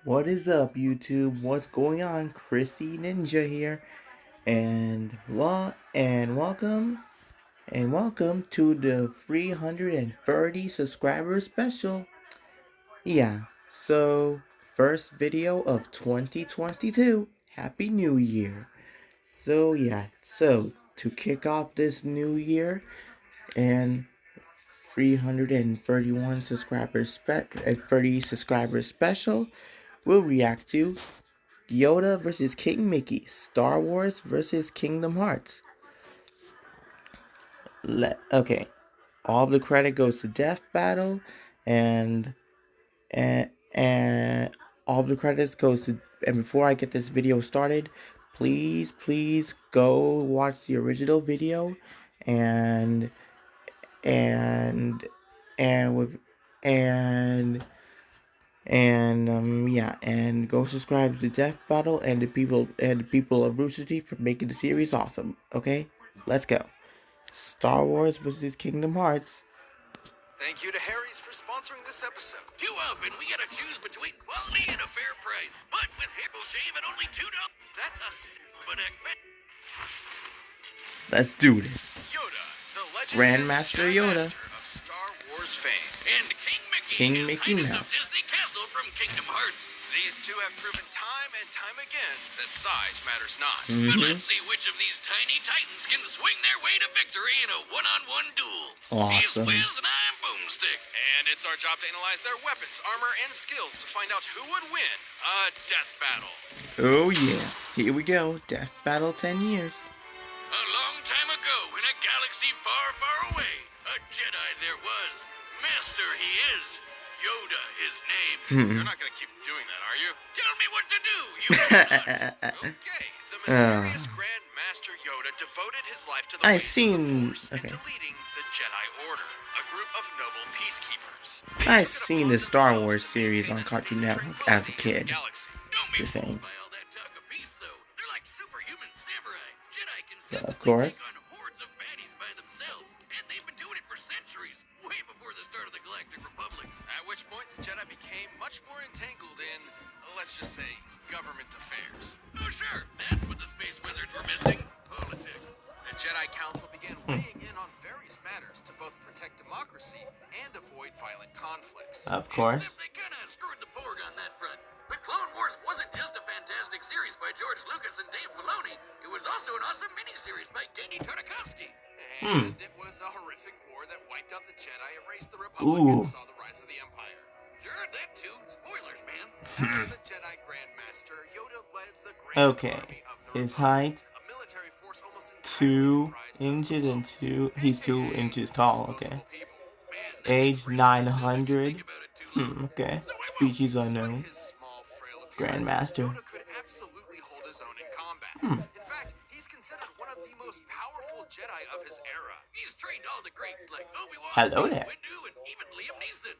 What is up, YouTube? What's going on? Chrissy Ninja here, and welcome to the 330 subscriber special. Yeah, so first video of 2022. Happy New Year. So to kick off this new year and 331 subscribers 30 subscribers special, we'll react to Yoda versus King Mickey, Star Wars versus Kingdom Hearts. Okay, all the credit goes to Death Battle, and and all the credits goes to. And before I get this video started, please go watch the original video, and and and with and go subscribe to Death Battle and the people of Rooster Teeth for making the series awesome. Okay, let's go. Star Wars versus Kingdom Hearts. Thank you to Harry's for sponsoring this episode. Too often, we gotta choose between quality and a fair price. But with Hair Shave at only $2, that's a sick. Let's do this. Yoda, the Grandmaster legendary Yoda master of Star Wars fame. And King Mickey, Highness now. of Disney Castle from Kingdom Hearts. These two have proven time and time again that size matters not. But let's see which of these tiny titans can swing their way to victory in a one-on-one duel. He's Awesome. Wiz and I'm Boomstick. And it's our job to analyze their weapons, armor, and skills to find out who would win a death battle. Oh yeah, here we go. Death Battle 10 years. A long time ago, in a galaxy far, far away, a Jedi there was. Master he is. Yoda, his name. You're not going to keep doing that, are you? Tell me what to do, you will not. Okay. The mysterious Grand Master Yoda devoted his life to the I ways of seen- the Force and to leading the Jedi Order, a group of noble peacekeepers. I seen the Star Wars series on Cartoon Network as a kid. Don't be The same. fooled by all that talk of peace, though. They're like superhuman samurai. Jedi Of consistently course. take on hordes of baddies by themselves, and they've been doing it for centuries, way before the start of the Galactic Republic. At which point, the Jedi became much more entangled in, let's just say, government affairs. Oh, sure, that's what the space wizards were missing. Politics. The Jedi Council began weighing in on various matters to both protect democracy and avoid violent conflicts. Of course. Except they kind of screwed the porg on that front. The Clone Wars wasn't just a fantastic series by George Lucas and Dave Filoni. It was also an awesome miniseries by Genndy Tartakovsky. And it was a horrific war that wiped out the Jedi, erased the Republic, and saw the rise of the Empire. Sure, that too. Spoilers, man. After the Jedi Grand Master, Yoda led the Grand Okay, Army of the his Republic, height a military force almost 2 entirely inches and comprised of he's 2 AKA inches tall. disposable Okay, people. Man, that age makes 900. think about it too long. Okay, So I won't. species Despite unknown. his small, frail appearance, Grandmaster. Yoda could absolutely hold his own in combat. In fact, he's considered one of the most powerful Jedi of his era. He's trained all the greats like Obi-Wan, Hello Mace there. Windu, and even Liam Neeson.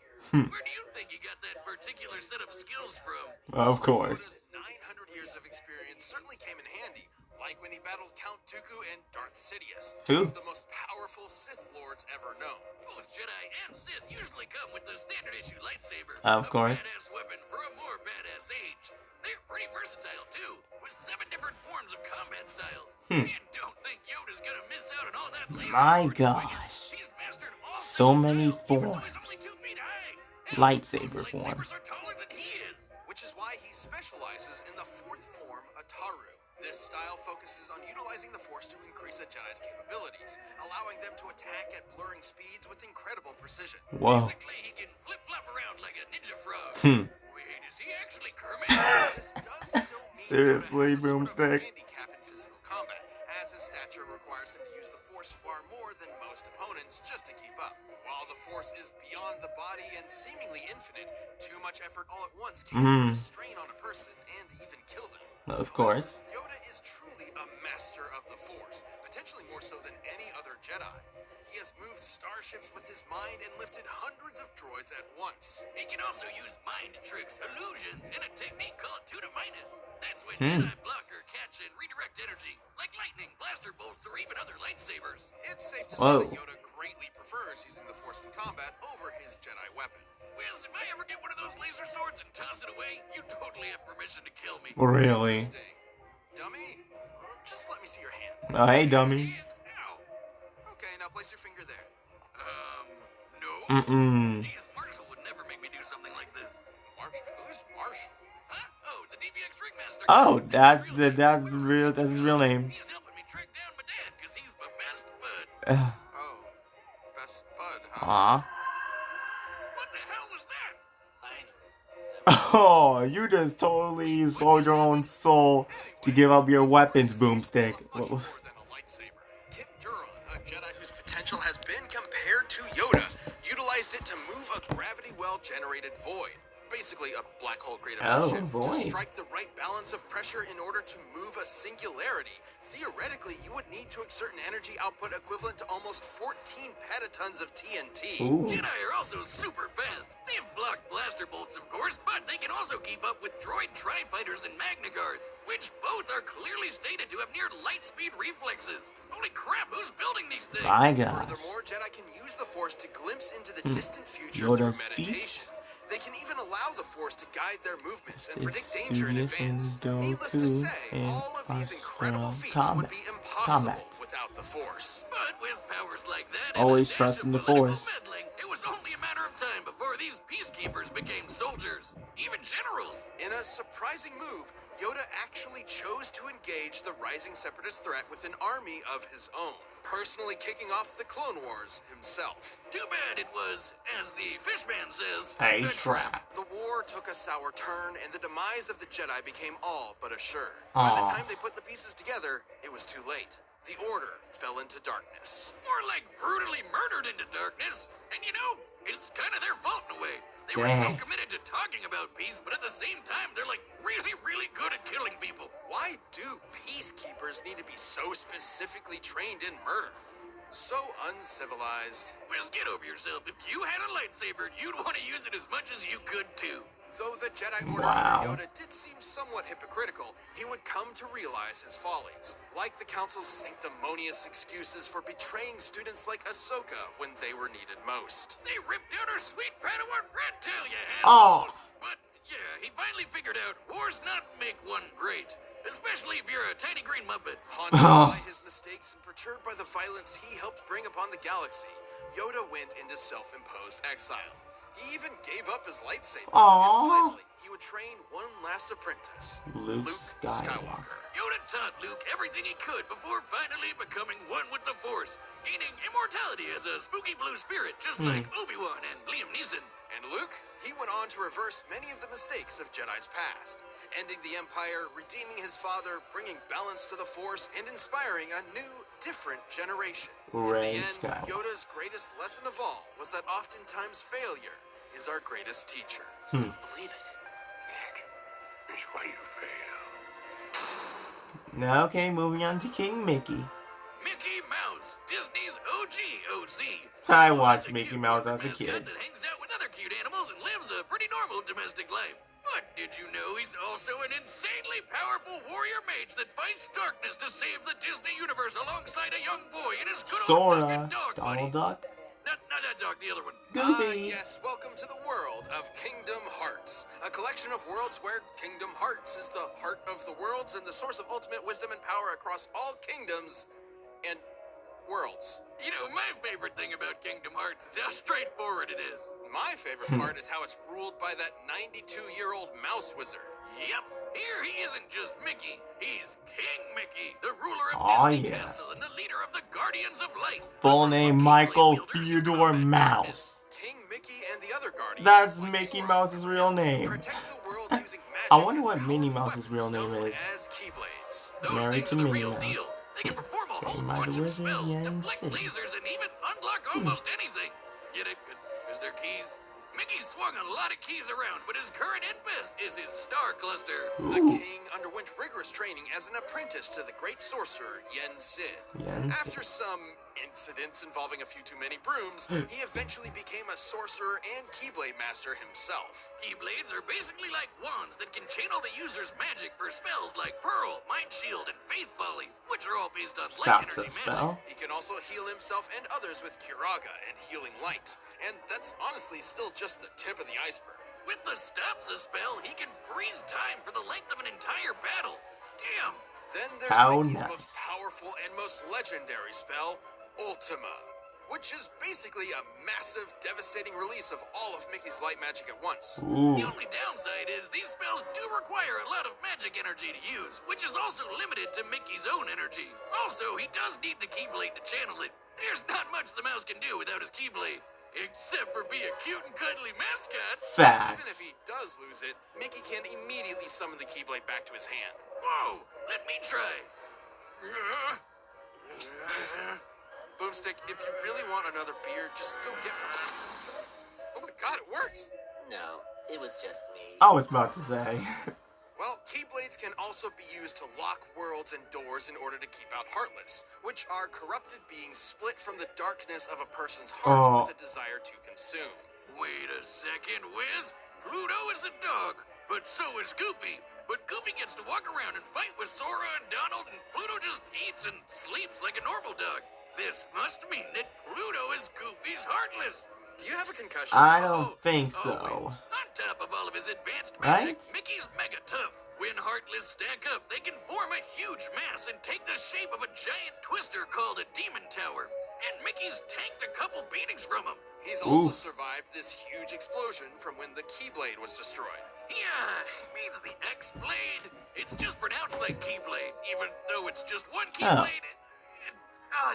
Where do you think he got that particular set of skills from? Of course. Yoda's 900 years of experience certainly came in handy, like when he battled Count Dooku and Darth Sidious, two Who? of the most powerful Sith Lords ever known. Both Jedi and Sith usually come with the standard issue lightsaber. Of course. A badass weapon for a more badass age. They're pretty versatile too, with 7 different forms of combat styles. And don't think Yoda's gonna miss out on all that laser My sword swinging. gosh. He's mastered all So 7 many styles, even though he's forms. only 2 feet high. Hell, Lightsaber most lightsabers forms. are taller than he is. Which is why he specializes in the fourth form, Ataru. This style focuses on utilizing the Force to increase a Jedi's capabilities, allowing them to attack at blurring speeds with incredible precision. Whoa. Basically, he can flip-flop around like a ninja frog. Wait, is he actually Kermit? This does still mean Seriously, Yoda has a sort of Boomstick. handicap in physical combat, as his stature requires him to use the Force far more than most opponents just to keep up. While the Force is beyond the body and seemingly infinite, too much effort all at once can put a strain on a person and even kill them. Of course. Yoda is truly a master of the Force, potentially more so than any other Jedi. He has moved starships with his mind and lifted hundreds of droids at once. He can also use mind tricks, illusions, and a technique called 2 to minus. That's when Jedi block or catch and redirect energy, like lightning, blaster bolts, or even other lightsabers. It's safe to say Whoa. that Yoda greatly prefers using the Force in combat over his Jedi weapon. Wiz, if I ever get one of those laser swords and toss it away, you totally have permission to kill me. Really? Interesting. Dummy, just let me see your hand. Oh, hey, dummy. Ow. Okay, now place your finger there. No. Mm-mm. Jeez, Marshall would never make me do something like this. Marshall? Who's Marshall? Huh? Oh, the DBX Ringmaster. Oh, that's his real name. He's helping me track down my dad, because he's my best bud. Oh, best bud, huh? Aw. What the hell was that? Oh, you just totally sold your own soul to give up your weapons, Boomstick. Much more than a lightsaber. Kit Duron, a Jedi whose potential has been compared to Yoda, utilized it to move a gravity well-generated void. Basically, a black hole created by Oh, ship to void. strike the right balance of pressure in order to move a singularity. Theoretically, you would need to exert an energy output equivalent to almost 14 petatons of TNT. Ooh. Jedi are also super fast. They've blocked blaster bolts, of course, but they can also keep up with droid tri-fighters and Magna Guards, which both are clearly stated to have near light speed reflexes. Holy crap, who's building these things? My gosh. Furthermore, Jedi can use the Force to glimpse into the distant future Yoda's through meditation. speech? They can even allow the Force to guide their movements and predict It's danger in serious advance. and Needless to Goku say, and all of these incredible Astro feats would combat. be impossible Combat. without the Force. But with powers like that Always and a dash trust of in the political Force. meddling, it was only a matter of time before these peacekeepers became soldiers, even generals. In a surprising move, Yoda actually chose to engage the rising separatist threat with an army of his own, personally kicking off the Clone Wars himself. Too bad it was, as the fishman says, A a trap. The war took a sour turn, and the demise of the Jedi became all but assured. By the time they put the pieces together, it was too late. The Order fell into darkness. More like brutally murdered into darkness. And you know, it's kind of their fault in a way. They were so Dang. committed to talking about peace, but at the same time, they're like really, really good at killing people. Why do peacekeepers need to be so specifically trained in murder? So uncivilized. Wiz, get over yourself. If you had a lightsaber, you'd want to use it as much as you could too. Though the Jedi Order Wow. under Yoda did seem somewhat hypocritical, he would come to realize his follies, like the Council's sanctimonious excuses for betraying students like Ahsoka when they were needed most. They ripped out her sweet Padawan rat tail, you Oh. assholes. But yeah, he finally figured out war's not make one great. Especially if you're a tiny green muppet. Haunted by his mistakes and perturbed by the violence he helped bring upon the galaxy, Yoda went into self-imposed exile. He even gave up his lightsaber. Aww. And finally, he would train one last apprentice, Luke Skywalker. Yoda taught Luke everything he could before finally becoming one with the Force, gaining immortality as a spooky blue spirit, just like Obi-Wan and Liam Neeson. And Luke, he went on to reverse many of the mistakes of Jedi's past, ending the Empire, redeeming his father, bringing balance to the Force, and inspiring a new, different generation. Ray In the end, Skywalker. Yoda's greatest lesson of all was that oftentimes failure is our greatest teacher. Believe it. It's why you fail. Now, okay, moving on to King Mickey. Mickey Mouse, Disney's OG OC. I Known watched as a Mickey cute Mouse corporate as a mascot kid. that hangs out with other cute animals and lives a pretty normal domestic life. But did you know he's also an insanely powerful warrior mage that fights darkness to save the Disney universe alongside a young boy and his good old duck Sora, and dog Donald buddies. Duck, Not that dog, the other one. Goofy. Yes, welcome to the world of Kingdom Hearts, a collection of worlds where Kingdom Hearts is the heart of the worlds and the source of ultimate wisdom and power across all kingdoms and worlds. You know, my favorite thing about Kingdom Hearts is how straightforward it is. My favorite part is how it's ruled by that 92-year-old mouse wizard. Yep. Here he isn't just Mickey. He's King Mickey, the ruler of Aw, Disney yeah. Castle and the leader of the Guardians of Light. Full the name monkey Michael blade wielders who Theodore combat darkness. Mouse. King Mickey and the other guardians. That's like Mickey Sora, Mouse's real name. protect the world using magic. I wonder and what Minnie powerful Mouse's real weapons name known is. As Keyblades. Those Married things to are the Minnie real Mouse. deal. They can perform a whole Came by bunch the of spells, Wizard deflect City. lasers, and even unlock almost anything. Get it? Because they're keys. Mickey swung a lot of keys around, but his current and best is his star cluster. The king underwent rigorous training as an apprentice to the great sorcerer Yen Sid. Yen Sid. After some incidents involving a few too many brooms, he eventually became a sorcerer and Keyblade master himself. Keyblades are basically like wands that can channel the user's magic for spells like Pearl, Mind Shield, and Faith Volley, which are all based on light That's a energy spell. magic. He can also heal himself and others with Kiraga and Healing Light, and that's honestly still just the tip of the iceberg. With the Stopsa spell, he can freeze time for the length of an entire battle. Damn! Then there's How Mickey's nice. most powerful and most legendary spell, Ultima, which is basically a massive, devastating release of all of Mickey's light magic at once. Ooh. The only downside is these spells do require a lot of magic energy to use, which is also limited to Mickey's own energy. Also, he does need the Keyblade to channel it. There's not much the mouse can do without his Keyblade, except for be a cute and cuddly mascot. Even if Facts. he does lose it, Mickey can immediately summon the Keyblade back to his hand. Whoa, let me try. Boomstick, if you really want another beer, just go get one. Oh my god, it works! No, it was just me. I was about to say. Well, Keyblades can also be used to lock worlds and doors in order to keep out Heartless, which are corrupted beings split from the darkness of a person's heart with a desire to consume. Wait a second, Wiz. Pluto is a dog, but so is Goofy. But Goofy gets to walk around and fight with Sora and Donald, and Pluto just eats and sleeps like a normal dog. This must mean that Pluto is Goofy's Heartless. Do you have a concussion? I don't think Always. so. On top of all of his advanced Right? magic, Mickey's mega tough. When Heartless stack up, they can form a huge mass and take the shape of a giant twister called a Demon Tower. And Mickey's tanked a couple beatings from him. He's also Ooh. survived this huge explosion from when the Keyblade was destroyed. Yeah, means the X-Blade. It's just pronounced like Keyblade, even though it's just one Keyblade.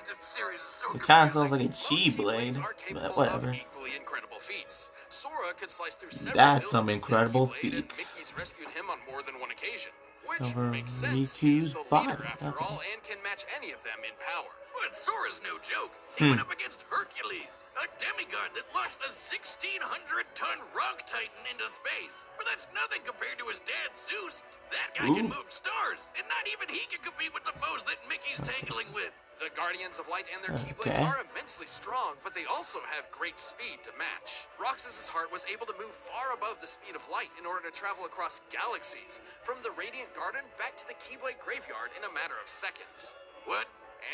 The series is so It kind of confusing. sounds like a Most chi Keyblades blade, are but capable whatever. of equally incredible feats. Sora could slice through several That's some buildings with his incredible Keyblade, and feats. Mickey's rescued him on more than one occasion. Which Over makes sense. He's Riku's the body. leader after Okay. all and can match any of them in power. But Sora's no joke. He went up against Hercules, a demigod that launched a 1,600-ton rock titan into space. But that's nothing compared to his dad, Zeus. That guy can Ooh. move stars, and not even he can compete with the foes that Mickey's tangling with. The Guardians of Light and their Keyblades Okay. are immensely strong, but they also have great speed to match. Roxas's heart was able to move far above the speed of light in order to travel across galaxies, from the Radiant Garden back to the Keyblade Graveyard in a matter of seconds. What?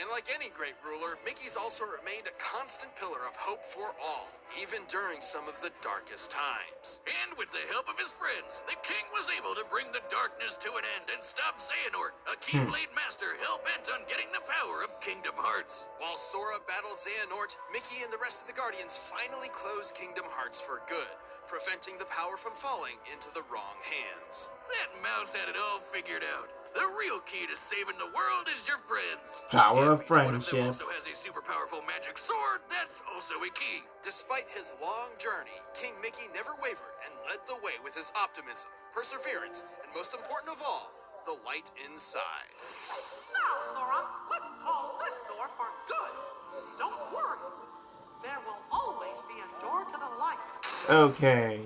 And like any great ruler, Mickey's also remained a constant pillar of hope for all, even during some of the darkest times. And with the help of his friends, the king was able to bring the darkness to an end and stop Xehanort, a Keyblade master hell-bent on getting the power of Kingdom Hearts. While Sora battled Xehanort, Mickey and the rest of the Guardians finally closed Kingdom Hearts for good, preventing the power from falling into the wrong hands. That mouse had it all figured out. The real key to saving the world is your friends. Power of If each one of them friendship. also has a super powerful magic sword, that's also a key. Despite his long journey, King Mickey never wavered and led the way with his optimism, perseverance, and most important of all, the light inside. Now, Sora, let's close this door for good. Don't worry. There will always be a door to the light. Okay.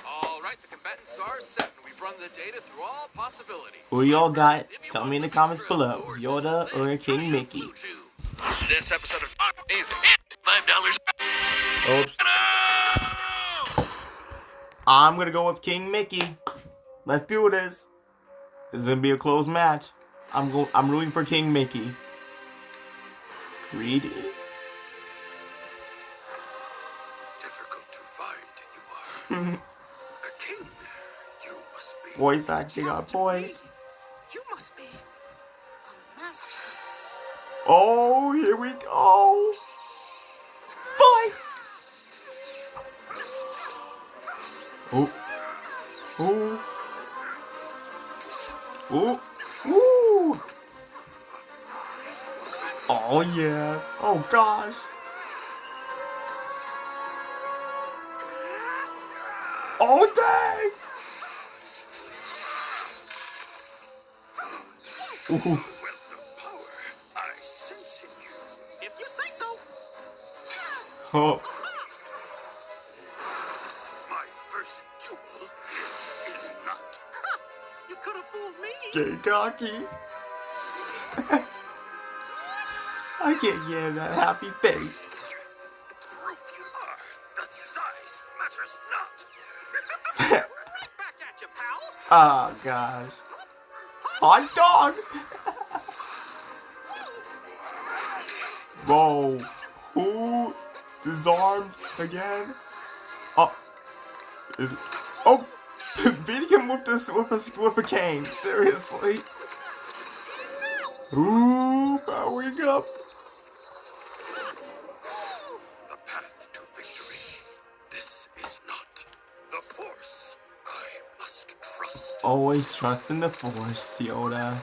All right, the combatants are set, and we've run the data through all possibilities. Who y'all got? If you Tell want me in the some comments extra below. force Yoda and or zen, King try Mickey? Blue Chew. This episode of Amazing. $5. Oops. No! I'm gonna go with King Mickey. Let's do this. This is gonna be a close match. I'm rooting for King Mickey. Read it. Difficult to find, you are. A king, you must be. Voice acting on point. You must be a master. Oh, here we go. Fight. Oh. Oh. Oh. Ooh. Oh yeah. Oh gosh. Oh dang. Ooh. Wealth of power I sense in you. If you say so. Oh. My first duel. This is not. You could have fooled me. Get cocky. I can't get that happy face. Proof you are. That size matters not. Right back at you, pal. Oh gosh. Hot dog! Whoa. Who disarmed again? Oh. Is it? Oh! Beating him with this with a cane. Seriously. Ooh, powering up. The path to victory. This is not the Force. I must trust. Always trust in the Force, Yoda.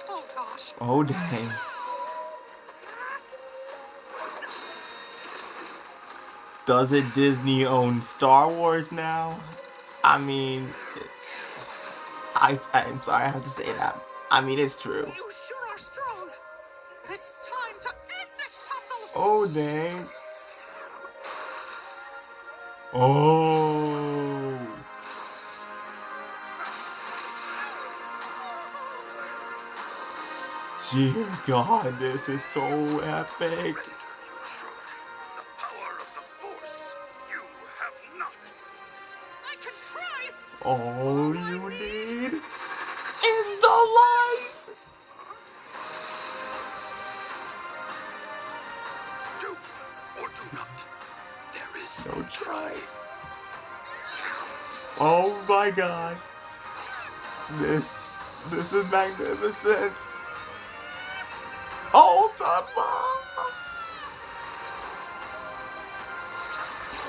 Oh gosh. Oh dang. Doesn't Disney own Star Wars now? I mean, I'm sorry I have to say that. I mean, it's true. You sure are strong. It's time to end this tussle. Oh dang. Oh. Dear God, this is so epic. Surrender, you should. The power of the Force. You have not. I can try. All you need is the light. Do or do not. There is No no try. Oh my God. This is magnificent. Oh, Papa.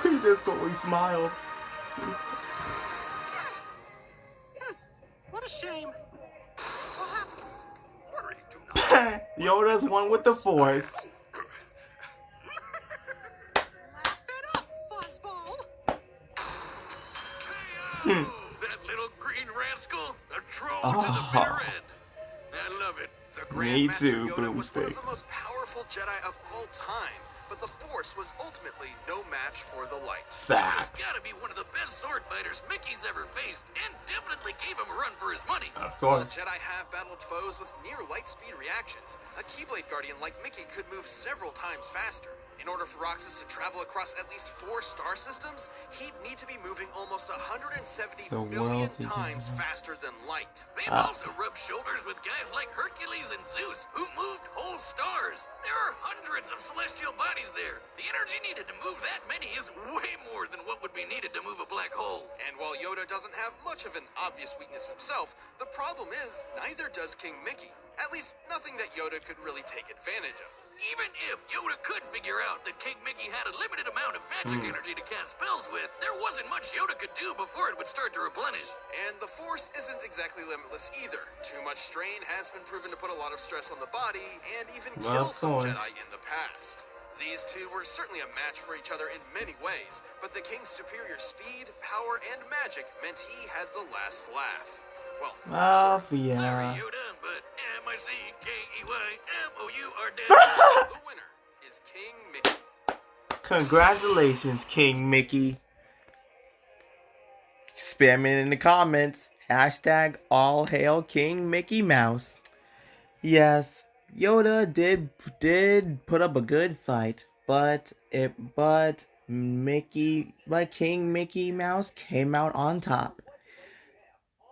He just always smiled. What a shame. What happened? worry. Do not. Yoda's one with the Force. Laugh it up, fuzzball. That little green rascal, a troll to the bitter end. I love it. The Me Grandmaster too, Yoda was one of Boomstick. the most powerful Jedi of all time, but the Force was ultimately no match for the light. Yoda's Facts. gotta be one of the best sword fighters Mickey's ever faced, and definitely gave him a run for his money. Of While course. Jedi have battled foes with near light speed reactions, a Keyblade Guardian like Mickey could move several times faster. In order for Roxas to travel across at least 4 star systems, he'd need to be moving almost 170 The million world is times faster than light. They've also rubbed shoulders with guys like Hercules and Zeus, who moved whole stars. There are hundreds of celestial bodies there. The energy needed to move that many is way more than what would be needed to move a black hole. And while Yoda doesn't have much of an obvious weakness himself, the problem is neither does King Mickey. At least nothing that Yoda could really take advantage of. Even if Yoda could figure out that King Mickey had a limited amount of magic energy to cast spells with, there wasn't much Yoda could do before it would start to replenish. And the Force isn't exactly limitless either. Too much strain has been proven to put a lot of stress on the body and even kill some course. Jedi in the past. These two were certainly a match for each other in many ways, but the King's superior speed, power, and magic meant he had the last laugh. Well, Oh, Sorry, yeah. Yoda, but M-I-C-K-E-Y-M-O-U-R-D. the winner is King Mickey. Congratulations, King Mickey. Spam it in the comments. Hashtag all hail King Mickey Mouse. Yes, Yoda did put up a good fight, but King Mickey Mouse came out on top.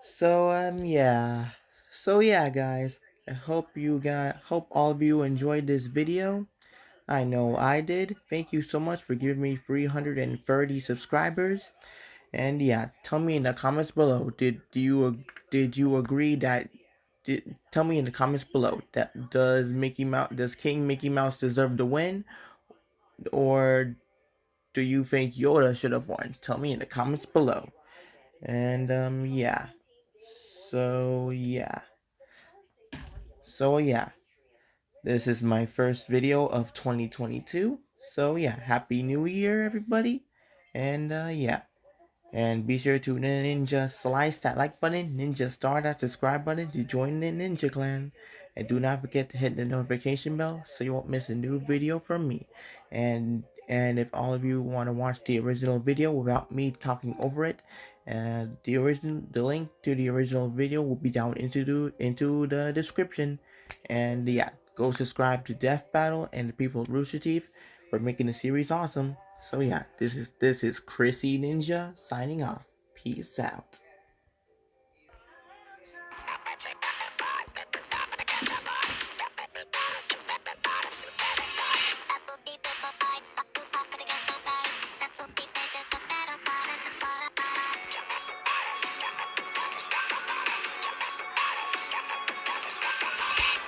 So yeah, guys. I hope all of you enjoyed this video. I know I did. Thank you so much for giving me 330 subscribers. And yeah, tell me in the comments below. Did you agree that? Tell me in the comments below that does King Mickey Mouse deserve to win, or do you think Yoda should have won? Tell me in the comments below. And yeah. So yeah. So yeah. This is my first video of 2022. So yeah, Happy New Year, everybody. And yeah. And be sure to ninja slice that like button, ninja star that subscribe button to join the ninja clan. And do not forget to hit the notification bell so you won't miss a new video from me. And if all of you want to watch the original video without me talking over it, the link to the original video will be down into the description. And yeah, Go subscribe to Death Battle and the people of Rooster Teeth for making the series awesome. So yeah, this is Chrissy Ninja signing off. Peace out.